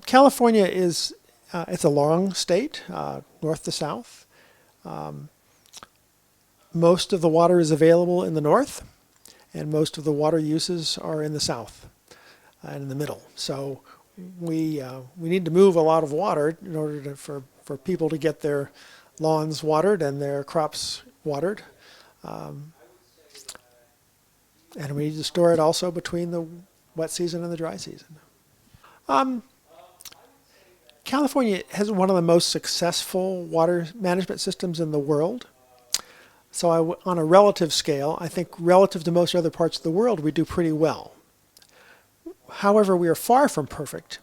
California is it's a long state, north to south. Most of the water is available in the north, and most of the water uses are in the south and in the middle. So we need to move a lot of water in order for people to get their lawns watered and their crops watered. And we need to store it also between the wet season and the dry season. California has one of the most successful water management systems in the world. So on a relative scale, I think relative to most other parts of the world, we do pretty well. However, we are far from perfect.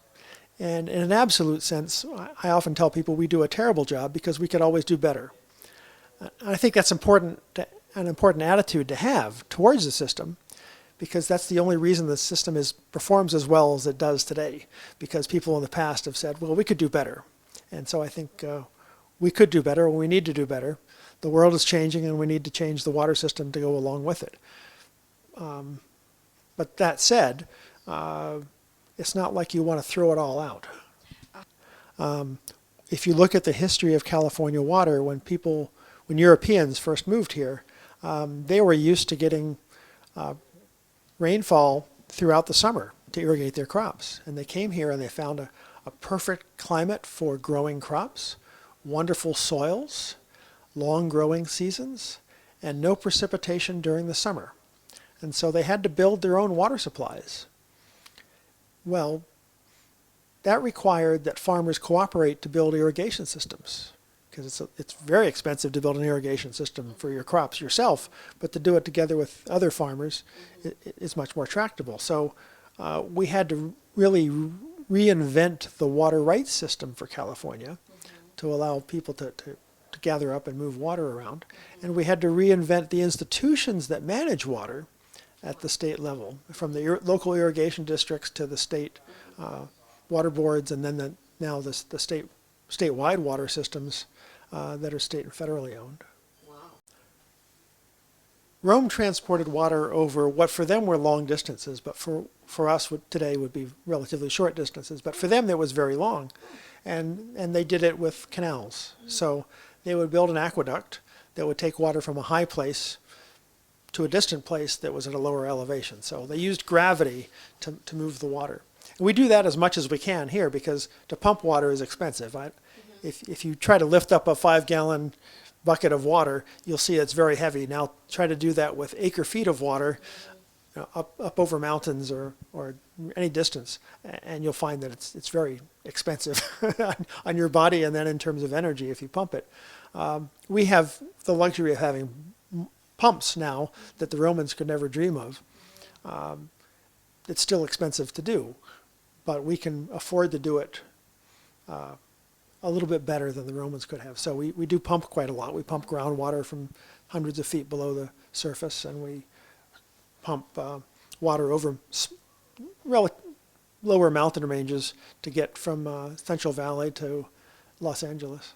And in an absolute sense, I often tell people we do a terrible job because we could always do better. I think that's an important attitude to have towards the system, because that's the only reason the system performs as well as it does today, because people in the past have said, well, we could do better. And so I think we could do better, and we need to do better. The world is changing, and we need to change the water system to go along with it. But that said, it's not like you want to throw it all out. If you look at the history of California water, when Europeans first moved here, they were used to getting rainfall throughout the summer to irrigate their crops. And they came here and they found a perfect climate for growing crops, wonderful soils, long growing seasons, and no precipitation during the summer. And so they had to build their own water supplies. Well, that required that farmers cooperate to build irrigation systems, because it's very expensive to build an irrigation system for your crops yourself, but to do it together with other farmers is much more tractable. So we had to really reinvent the water rights system for California to allow people to gather up and move water around. And we had to reinvent the institutions that manage water at the state level, from the local irrigation districts to the state water boards, and then now the statewide water systems that are state and federally owned. Wow. Rome transported water over what for them were long distances, but for us today would be relatively short distances. But for them it was very long, and they did it with canals. So they would build an aqueduct that would take water from a high place to a distant place that was at a lower elevation. So they used gravity to move the water. And we do that as much as we can here, because to pump water is expensive. If you try to lift up a 5-gallon bucket of water, you'll see it's very heavy. Now try to do that with acre-feet of water, up over mountains or any distance, and you'll find that it's very expensive on your body, and then in terms of energy if you pump it. We have the luxury of having pumps now that the Romans could never dream of. It's still expensive to do, but we can afford to do it a little bit better than the Romans could have. So we do pump quite a lot. We pump groundwater from hundreds of feet below the surface, and we pump water over lower mountain ranges to get from Central Valley to Los Angeles.